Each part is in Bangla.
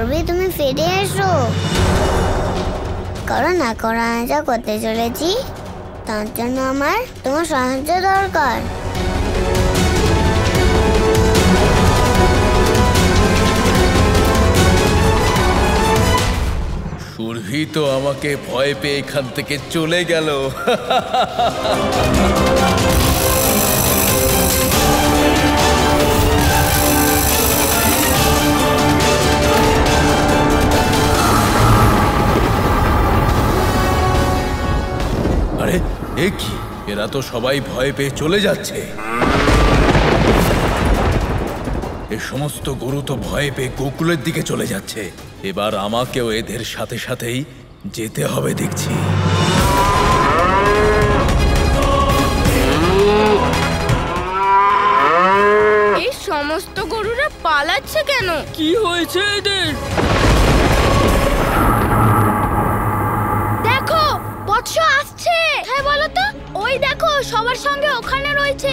সুরভি, তুমি ফিরে এসো। কারণ এখন আমি যা করতে চলেছি তার জন্য আমার তোমার সাহায্য দরকার। সুরভি তো আমাকে ভয় পেয়ে এখান থেকে চলে গেল। আরে এ কি, এরা তো সবাই ভয় পেয়ে চলে যাচ্ছে। এই সমস্ত গরু তো ভয় পেয়ে গোকুলের দিকে চলে যাচ্ছে। এবার আমাকেও এদের সাথে সাথেই যেতে হবে দেখছি। এই সমস্ত গরুরা পালাচ্ছে কেন? কি হয়েছে এদের? দেখো, বৎস আসছে। হ্যাঁ বলো তো, ওই দেখো সবার সঙ্গে ওখানে রয়েছে।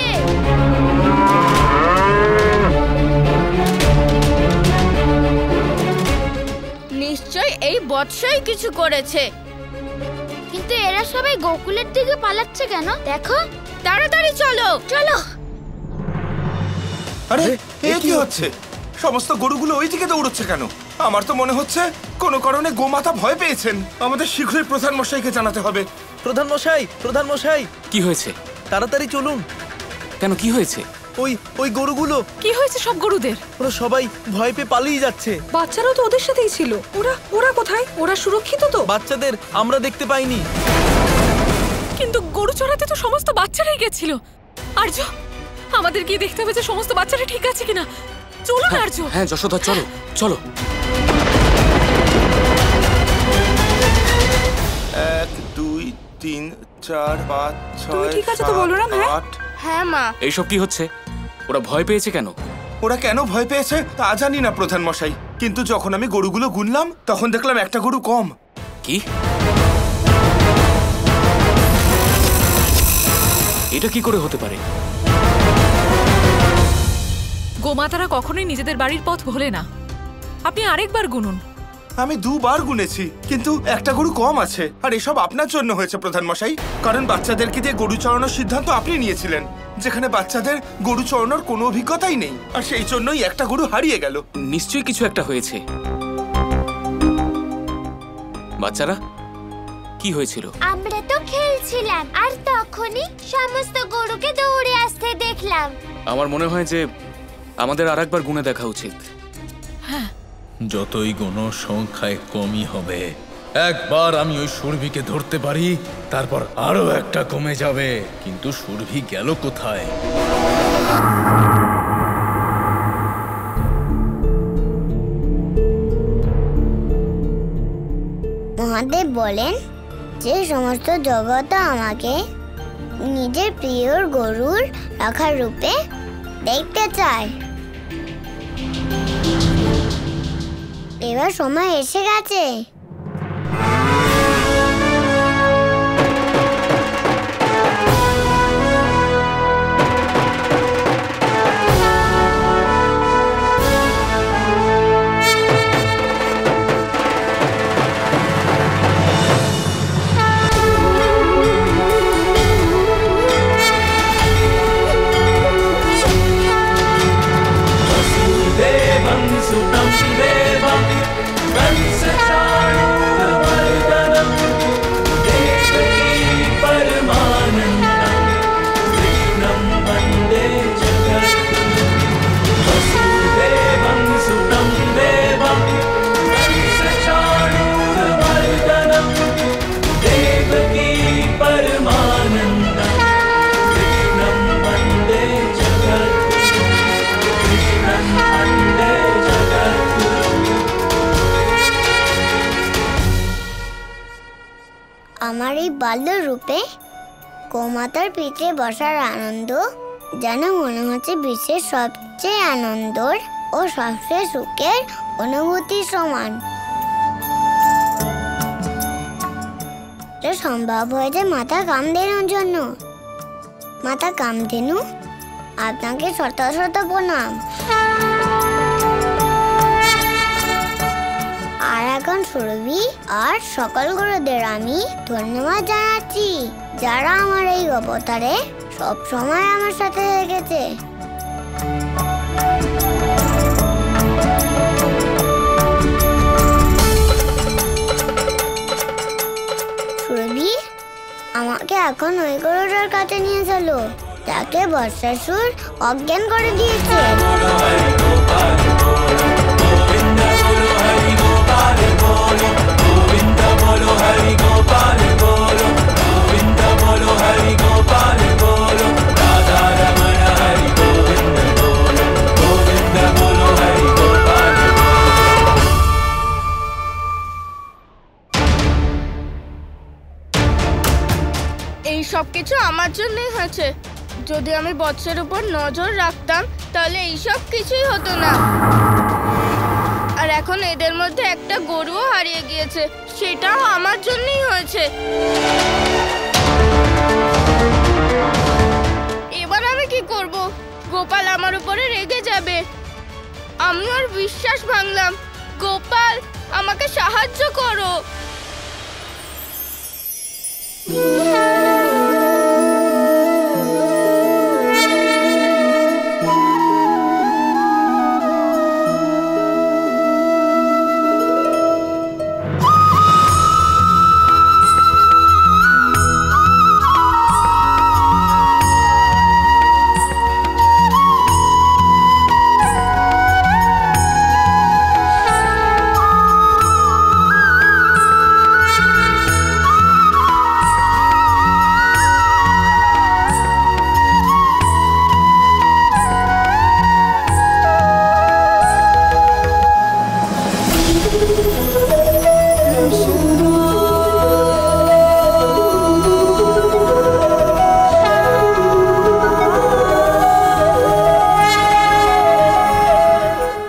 নিশ্চয় এই বৎসই কিছু করেছে। কিন্তু এরা সবাই গোকুলের দিকে পালাচ্ছে কেন? দেখো, তাড়াতাড়ি চলো চলো। আরে এ কি হচ্ছে? সমস্ত গরুগুলো ওই দিকে দৌড়চ্ছে কেন? আমার তো মনে হচ্ছে কোনো কারণে গোমাতা ভয় পেয়েছেন। আমাদের শীঘ্রই প্রধান মশাইকে জানাতে হবে। প্রধান মশাই, প্রধান মশাই, কি হয়েছে? তাড়াতাড়ি চলুন। কেন, কি হয়েছে? ওই গরুগুলো। কি হয়েছে সব গরুদের? ওরা সবাই ভয় পেয়ে পালিয়ে যাচ্ছে। বাচ্চারাও তো ওদের সাথেই ছিল। ওরা কোথায়? ওরা সুরক্ষিত তো? বাচ্চাদের আমরা দেখতে পাইনি। কিন্তু গরু চড়াতে তো সমস্ত বাচ্চারাই গেছিল। আর্য, আমাদের গিয়ে দেখতে হবে যে সমস্ত বাচ্চারা ঠিক আছে কিনা। চলো না আর্য। হ্যাঁ যশোদা, চলো চলো। 1 2 3 4 5 6 তুমি ঠিক আছে তো বলরাম? হ্যাঁ হ্যাঁ মা। এইসব কি হচ্ছে? ওরা ভয় পেয়েছে কেন? ওরা কেন ভয় পেয়েছে তা জানি না প্রধান মশাই, কিন্তু যখন আমি গরুগুলো গুনলাম তখন দেখলাম একটা গরু কম। কি? এটা কি করে হতে পারে? গোমাতারা কখনোই নিজেদের বাড়ির পথ ভোলে না। আপনি আরেকবার গুনুন। আমি 2 বার গুনেছি, কিন্তু একটা গরু কম আছে। আর এসব আপনার জন্য হয়েছে প্রধান মশাই, কারণ বাচ্চাদেরকে দিয়ে গরু চড়ানোর সিদ্ধান্ত আপনি নিয়েছিলেন, যেখানে বাচ্চাদের গরু চড়ানোর কোনো অভিজ্ঞতাই নেই। আর সেই জন্যই একটা গরু হারিয়ে গেল। নিশ্চয়ই কিছু একটা হয়েছে। বাচ্চারা, কি হয়েছিল? আমরা তো খেলছিলাম আর তখনই সমস্ত গরুকে দৌড়ে আসতে দেখলাম। আমার মনে হয় যে আমাদের আরেকবার গুনে দেখা উচিত। হ্যাঁ, যতই গুণ সংখ্যায় কমই হবে। একবার আমি ওই সুরভিকে ধরতে পারি, তারপর আরো একটা কমে যাবে। কিন্তু সুরভি গেল কোথায়? মহাদেব বলেন যে সমস্ত জগৎ আমাকে নিজের প্রিয় গরুর রাখার রূপে দেখতে চায়। এবার সময় এসে গেছে। আমার এই বাল্য রূপে গোমাতার পিঠে বসার আনন্দ যেন মনে হচ্ছে বিশ্বের সবচেয়ে আনন্দর ও সবচেয়ে সুখের অনুভূতি সমান। এটা সম্ভব হয়েছে মাতা কামধেনুর জন্য। মাতা কামধেনু, আপনাকে শত শত প্রণাম। আর সকল গুরুদের আমি ধন্যবাদ জানাচ্ছি, যারা আমার এই অবতারে সব সময় আমার সাথে থেকেছে। সুরভি, আমাকে এখন ওই গরুটার কাছে নিয়ে চলো, তাকে বর্ষাসুর অজ্ঞান করে দিয়েছে। এই সব কিছু আমার জন্যই হয়েছে। যদি আমি বৎসের উপর নজর রাখতাম তাহলে এই সব কিছুই হতো না। আর এখন এদের মধ্যে একটা গরুও হারিয়ে গিয়েছে, সেটাও আমার জন্যই হয়েছে। এবার আমি কি করব? গোপাল আমার উপরে রেগে যাবে। আমি ওর বিশ্বাস ভাঙলাম। গোপাল, আমাকে সাহায্য করো।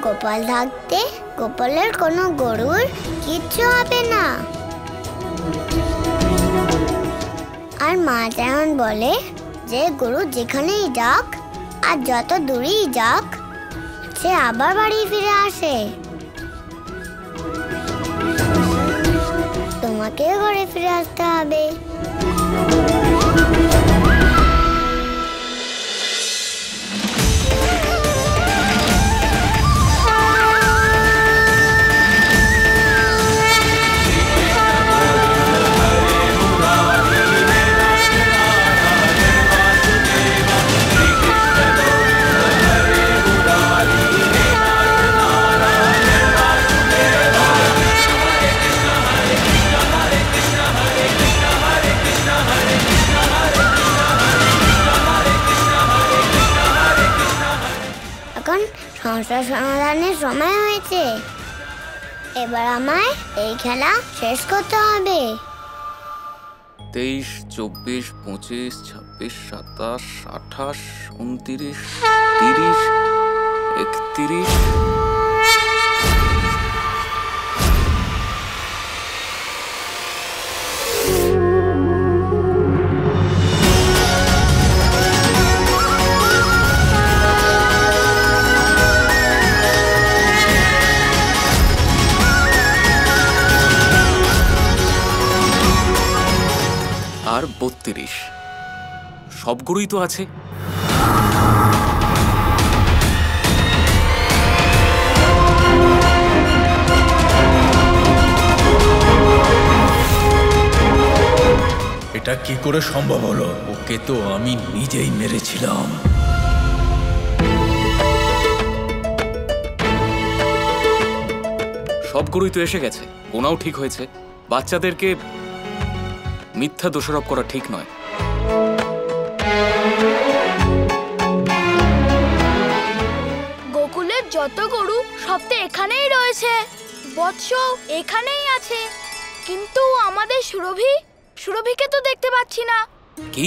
গোপাল থাকতে গোপালের কোনো গরুর কিচ্ছু হবে না। আর মা যেমন বলে যে গরু যেখানেই যাক আর যত দূরেই যাক সে আবার বাড়ি ফিরে আসে। তোমাকেও ঘরে ফিরে আসতে হবে। সমস্যার সমাধানের সময় হয়েছে। এবার আমায় এই খেলা শেষ করতে হবে। 23, 24, 25, 26, 27, 28, 29, 30, 31। আর 32। সব গরুই তো আছে। এটা কি করে সম্ভব হলো? ওকে তো আমি নিজেই মেরেছিলাম। সব গরুই তো এসে গেছে, গোনাও ঠিক হয়েছে। বাচ্চাদেরকে মিথ্যা দোষারোপ করা ঠিক নয়। গোকুলের যত গরু সব তো এখানেই রয়েছে, বৎস এখানেই আছে, কিন্তু আমাদের সুরভিকে তো দেখতে পাচ্ছি না। কি?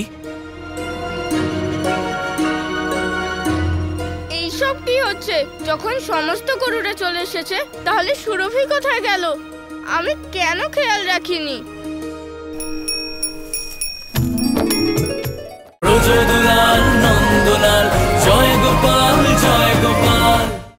এইসব কি হচ্ছে? যখন সমস্ত গরুরা চলে এসেছে তাহলে সুরভি কোথায় গেল? আমি কেন খেয়াল রাখিনি?